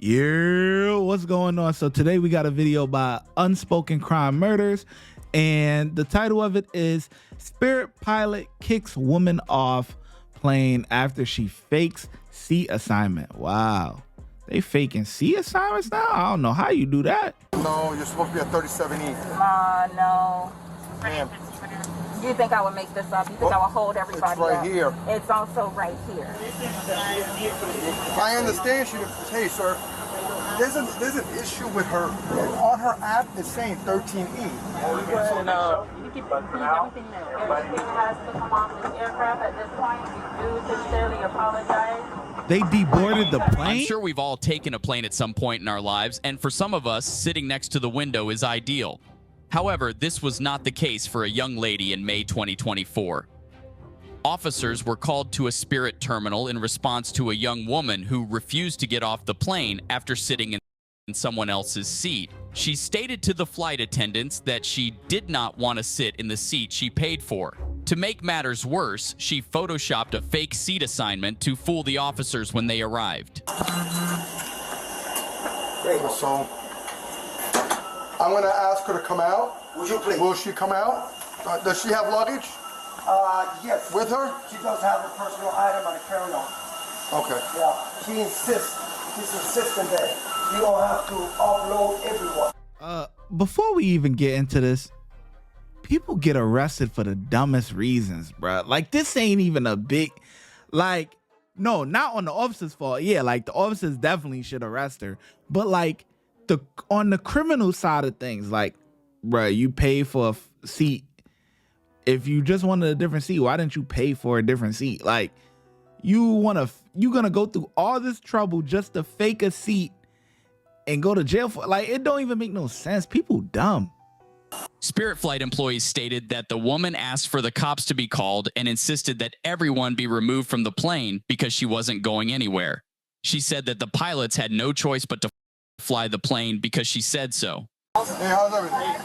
Yeah, what's going on? So today we got a video by Unspoken Crime Murders, and the title of it is Spirit Pilot Kicks Woman Off Plane After She Fakes Seat Assignment. Wow. They faking seat assignments now? I don't know how you do that. No, you're supposed to be at 37E. No. Ma'am. You think I would make this up? You think I would hold everybody It's right up? here. It's also right here. I understand she didn't. Hey, sir. There's an issue with her. On her app, it's saying 13E. No. You keep everything there. Everything has to come off this aircraft at this point. We do sincerely apologize. They deboarded the plane? I'm sure we've all taken a plane at some point in our lives, and for some of us, sitting next to the window is ideal. However, this was not the case for a young lady in May 2024. Officers were called to a Spirit terminal in response to a young woman who refused to get off the plane after sitting in someone else's seat. She stated to the flight attendants that she did not want to sit in the seat she paid for. To make matters worse, she photoshopped a fake seat assignment to fool the officers when they arrived. So, I'm going to ask her to come out. Would you please? Will she come out? Does she have luggage Yes. with her? She does have a personal item on a carry-on. Okay. Yeah. She's insistent that you don't have to offload everyone. Before we even get into this, people get arrested for the dumbest reasons, bruh. Like, this ain't even a big, like, no, not on the officer's fault. Yeah, like, the officers definitely should arrest her. But, like, on the criminal side of things, like, bruh, you pay for a seat. If you just wanted a different seat, why didn't you pay for a different seat? Like, you gonna go through all this trouble just to fake a seat and go to jail for, like, it don't even make no sense. People dumb. Spirit flight employees stated that the woman asked for the cops to be called and insisted that everyone be removed from the plane because she wasn't going anywhere. She said that the pilots had no choice but to fly the plane because she said so. Hey, how's everything?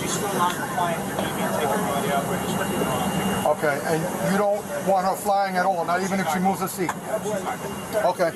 She's still not compliant. You can take everybody out, but it's nothing wrong. Okay, and you don't want her flying at all, not even if she moves her seat? Okay.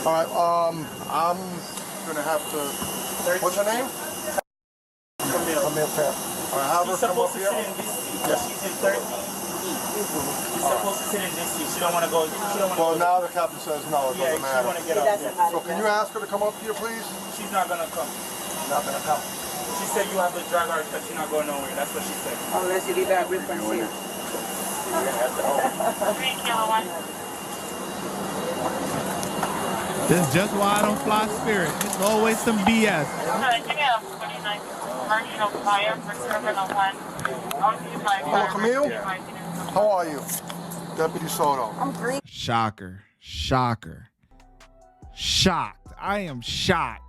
All right, I'm gonna have to, what's her name? Camille Fair. All right, have her come up here. Yes. She's in 13. She's supposed to sit in this seat. She don't want to go. Well, now the captain says no, it doesn't matter. She want to get up. So can you ask her to come up here, please? She's not gonna come. Not gonna come. She said you have to drag her because she's not going nowhere. That's what she said. Unless you get that reference here. 3 Kilo 1. This is just why I don't fly Spirit. It's always some BS. Camille, 29. Commercial fire for Terminal 1. Hello, Camille? How are you? Deputy Soto. I'm green. Shocker. Shocked. I am shocked.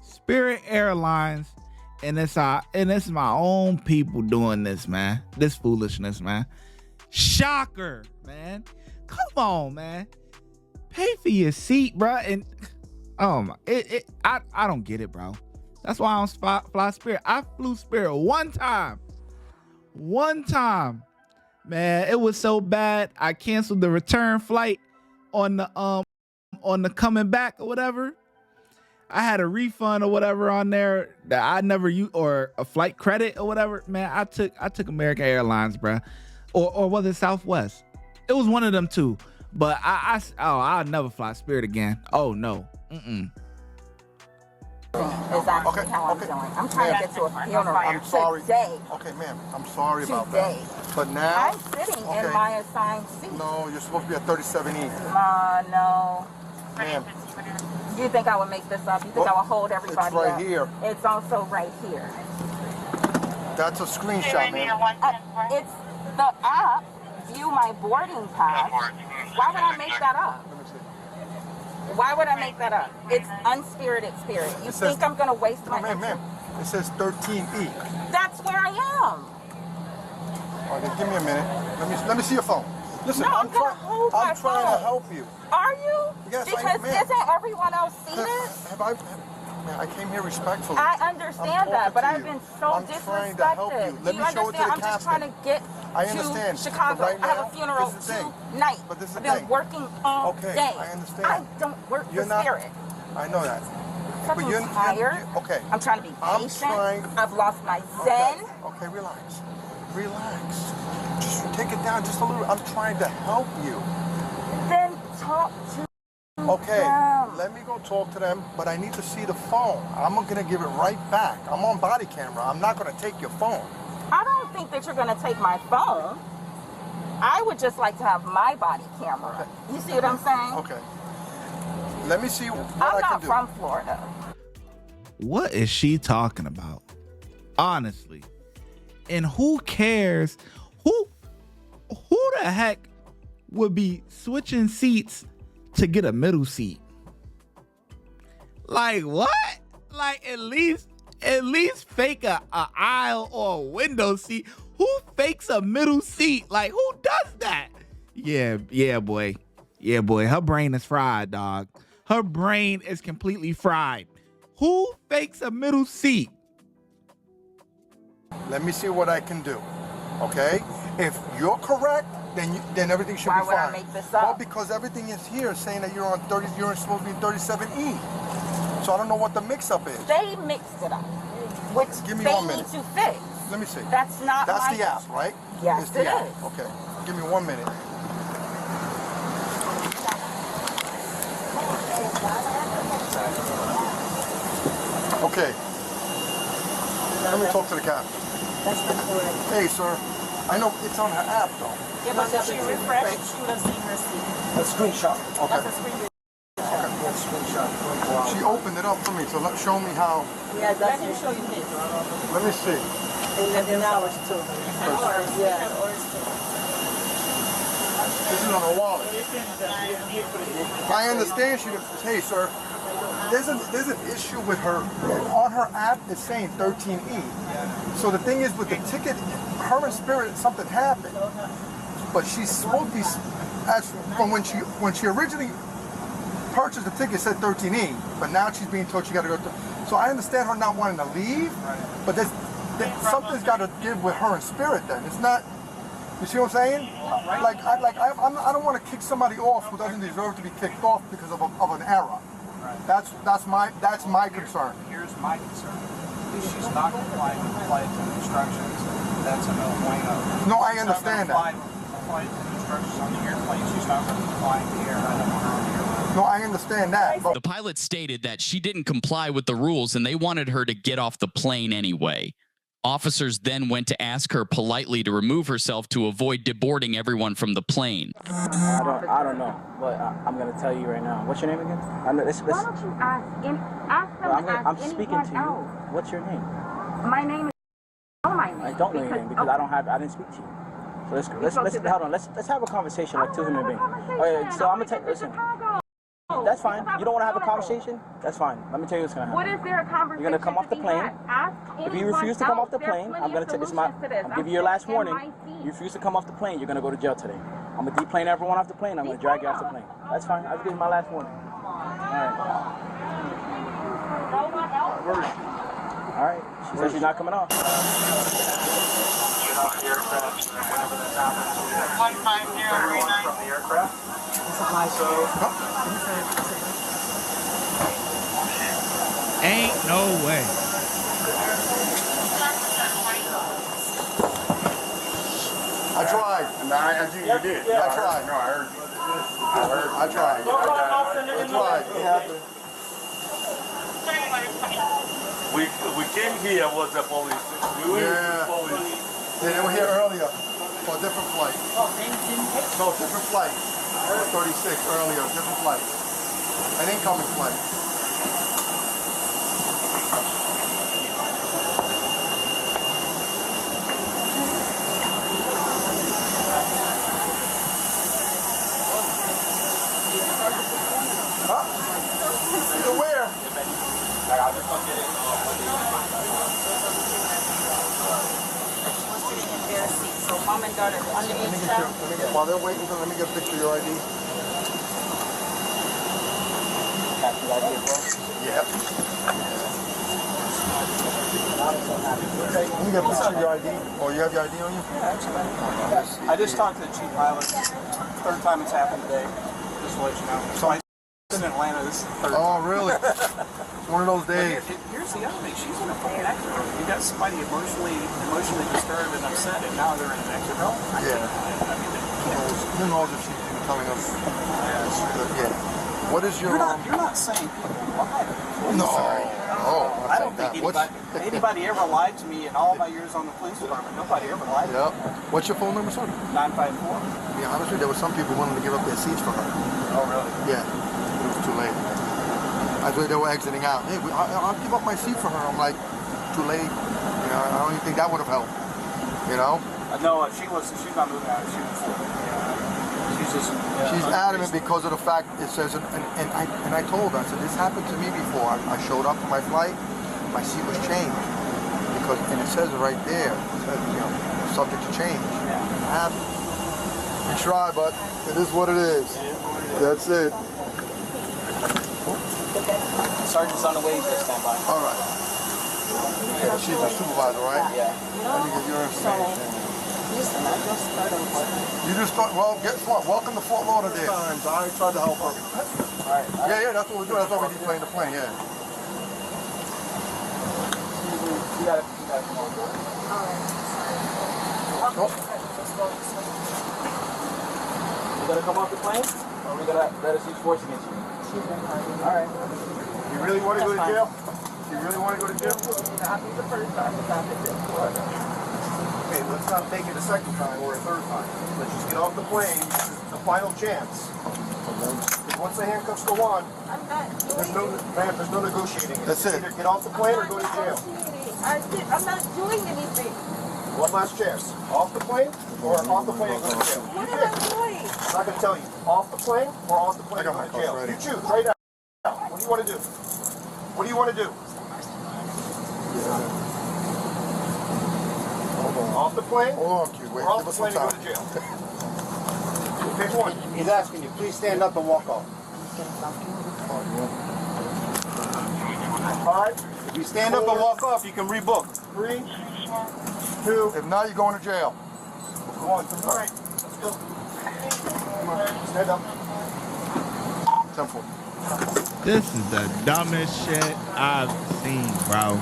Spirit Airlines, and it's my own people doing this, man. This foolishness, man. Shocker, man. Come on, man. Pay for your seat, bro. And I don't get it, bro. That's why I don't fly Spirit. I flew Spirit one time. Man, it was so bad. I canceled the return flight on the coming back or whatever. I had a refund or whatever on there that I never used, or a flight credit or whatever. Man, I took American Airlines, bro, or was it Southwest? It was one of them two. But I'll never fly Spirit again. Oh no. Is actually how I'm doing. I'm trying to get to a funeral. I'm sorry. Today. Okay, ma'am, I'm sorry about that. But now, I'm sitting in my assigned seat. No, you're supposed to be at 37E. No. Ma'am. You think I would make this up? You think I would hold everybody It's right up? here. It's also right here. That's a screenshot, ma'am. It's the app. View my boarding pass. Why would I make that up? Why would I make that up? It's unspirited spirit. You think I'm going to waste my time? Ma'am, it says 13E. That's where I am. All right, give me a minute. Let me see your phone. Listen, No, I'm trying to help you. Are you? Yes, because isn't everyone else seated? Man, I came here respectfully. I understand that, but I've been so I'm trying to help disrespected. you. Let Do me you show it to understand? the I'm just trying to get I understand. to Chicago. But right I have now, a funeral this is the thing. tonight. But this is the I've been thing. working all Okay, day. I understand. I don't work You're for not- spirit. I know that. I'm But you're tired. okay. I'm trying to be I'm patient. trying- I've lost my Okay. zen. Okay, relax. Relax. Just take it down just a little. I'm trying to help you. Then talk to Okay, them. let me go talk to them, but I need to see the phone. I'm gonna give it right back. I'm on body camera. I'm not gonna take your phone. I don't think that you're going to take my phone. I would just like to have my body camera. You see what I'm saying? Okay. Let me see what I'm I can not do. from Florida. What is she talking about? Honestly. And who cares? Who the heck would be switching seats to get a middle seat? Like what? Like at least fake a aisle or a window seat. Who fakes a middle seat? Like who does that? Yeah, boy. Yeah, boy. Her brain is fried, dog. Her brain is completely fried. Who fakes a middle seat? Let me see what I can do. Okay? If you're correct, then everything should Why be would fine. I make this up? Well, because everything is here saying that you're on 30. You're supposed to be 37E. So I don't know what the mix-up is. They mixed it up, which Give me they 1 need minute. to fix. Let me see. That's not That's my the app, right? Yes, It's the it app. is. Okay. Give me 1 minute. Okay. Let me talk to the captain. That's not correct. Hey, sir. I know it's on her app, though. Yeah, but if she refreshed, she would have seen her seat. A screenshot. Okay. That's a screen. That's a screenshot. 24 hours. She opened it up for me, so show me how. Yeah, let him show you his. Let me see. And then hours too. Yeah. This is on her wallet. I understand she. Hey, sir. There's an issue with her. On her app, it's saying 13E. So the thing is, with the ticket, her and Spirit, something happened. But she's supposed to be, as from when she originally purchased the ticket, it said 13E. But now she's being told she got to go. So I understand her not wanting to leave. But something's got to give with her and Spirit. Then it's not. You see what I'm saying? I don't want to kick somebody off who doesn't deserve to be kicked off because of an error. That's my concern. Here's my concern. If she's not complying with the flight instructions, that's a no point. No, I understand that. Flight instructions on the airplane, she's not going to comply in the air. I don't want her on the airplane. No, I understand that. But The pilot stated that she didn't comply with the rules and they wanted her to get off the plane anyway. Officers then went to ask her politely to remove herself to avoid deboarding everyone from the plane. I don't know, but I'm gonna tell you right now. What's your name again? Why don't you ask them I'm speaking to you. else. What's your name? My name is. Oh, my name. I don't know your name because I didn't speak to you. So let's hold on. Let's have a conversation like two human beings. Okay, so I'm gonna tell you. Listen. That's fine. You don't want to have a conversation? That's fine. Let me tell you what's gonna happen. What is there a conversation? You're gonna come off the plane. If you refuse to come off the plane, I'm gonna take this. I'm giving you your last warning. You refuse to come off the plane, you're gonna go to jail today. I'm gonna deplane everyone off the plane. I'm gonna drag you off the plane. That's fine. I'll give you my last warning. All right. She says she's not coming off. Ain't no way. I tried. You did. I tried. No, I heard you. I tried. We came here was the police. We were Yeah. police. They were here earlier for a different flight. No, different flight. 36 earlier, different flight. An incoming flight. Huh? To where? Sitting in their seat. So mom and daughter underneath them. While they're waiting, let me get a picture of your ID. Capture ID as well. Yep. Okay. Let me get a picture of your ID. Or you have your ID on you? Yeah, absolutely. I just talked to the chief pilot. Third time it's happened today. Just to let you know. So I in Atlanta. This is the third. Oh, really? One of those days. Here's the other thing. She's in a fucking exit. You got somebody emotionally disturbed and upset, and now they're in an exit. Yeah. Who knows if she's telling us? Yeah. What is your? You're not saying people lied. No. Oh, I don't think anybody ever lied to me in all my years on the police department. Nobody ever lied to me. Yep. What's your phone number, sir? 954. To be honest with you, there were some people wanting to give up their seats for her. Oh, really? Yeah. It was too late. I thought they were exiting out. Hey, I'll give up my seat for her. I'm like, too late. You know, I don't even think that would have helped. You know? No, she's not moving out. She's adamant because of the fact it says, and I told her, I said, this happened to me before. I showed up for my flight, my seat was changed. Because, and it says it right there, it says, you know, subject to change. It happened. We try, but it is what it is. That's it. Sergeant's on the way, just stand by. All right. Yeah, she's the supervisor, right? Yeah. Let me get your information. Listen, I just started working. You just thought, well, guess what? Welcome to Fort Lauderdale. Times I tried to help her. All right. Yeah, that's what we're doing. That's why we deplane the plane, yeah. You gotta come on board. Oh. You gonna come off the plane? Or we gonna let us use force against you? All right. You really want to go to jail? You really want to go to jail? I'll be the first time without the jail. Okay, let's not make it a second time or a third time. Let's just get off the plane. This is the final chance. Because once the handcuffs go on, I'm not there's doing there's no negotiating. That's it. anything. Either get off the plane or go to jail. I'm not doing anything. One last chance. Off the plane or off the plane and go to jail. What am I doing? I'm not going to tell you. Off the plane or off the plane and go to jail. You choose right now. What do you want to do? What do you want to do? Off the plane? Hold on, Q. Wait, off the plane and go to jail. Pick one. He's asking you, please stand up and walk off. All right. If you stand up and walk off, you can rebook. 3, 2. If not, you're going to jail. Come on. All right. Let's go. Come on. Stand up. 10-4. This is the dumbest shit I've seen, bro.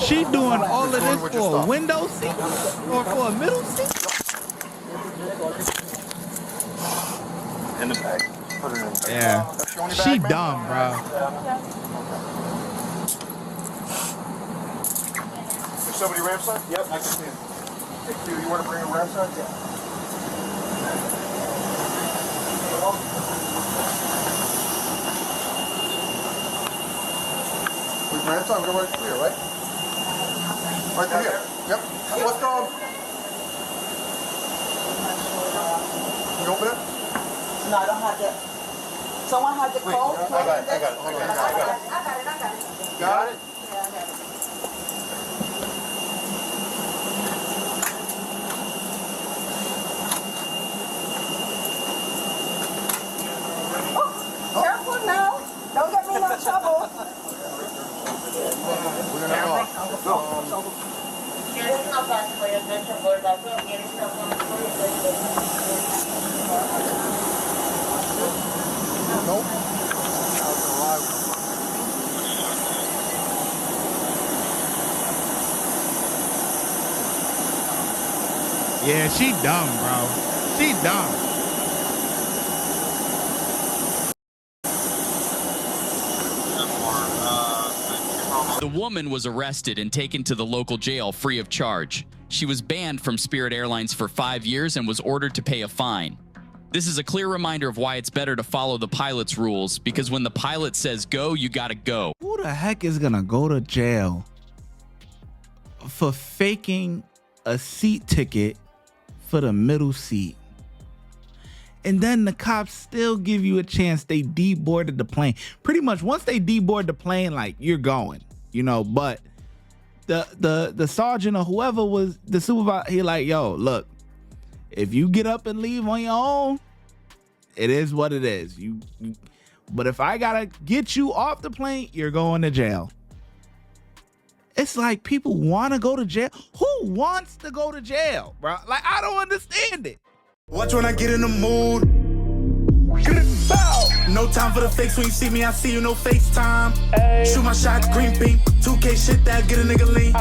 She doing all of this for a window seat or for a middle seat? In the bag. Put it in. Yeah. She dumb, bro. Is somebody ramp sign? Yep, I can see him. Hey, Q, you want to bring a ramp sign? Yeah. We ramp sign, we're going right through here, right? Right through here. Yep. What's Can you open it? No, I don't have that. Someone has the code? I got it. Got it? Yeah, I got it. Oh, careful now. Don't get me in no trouble. We're going to go. ¿Quieres una parte para el bordazo o quieres Nope. Yeah, she dumb, bro. She dumb. The woman was arrested and taken to the local jail free of charge. She was banned from Spirit Airlines for 5 years and was ordered to pay a fine. This is a clear reminder of why it's better to follow the pilot's rules, because when the pilot says go, you gotta go. Who the heck is gonna go to jail for faking a seat ticket for the middle seat? And then the cops still give you a chance. They deboarded the plane. Pretty much once they deboard the plane, like, you're going, you know, but the sergeant or whoever was the supervisor, he like, yo, look, if you get up and leave on your own, it is what it is. But if I gotta get you off the plane, you're going to jail. It's like people want to go to jail. Who wants to go to jail, bro? Like, I don't understand it. Watch when I get in the mood. No time for the fakes. When you see me, I see you, no FaceTime. Shoot my shot, green beam. 2K shit that get a nigga lean.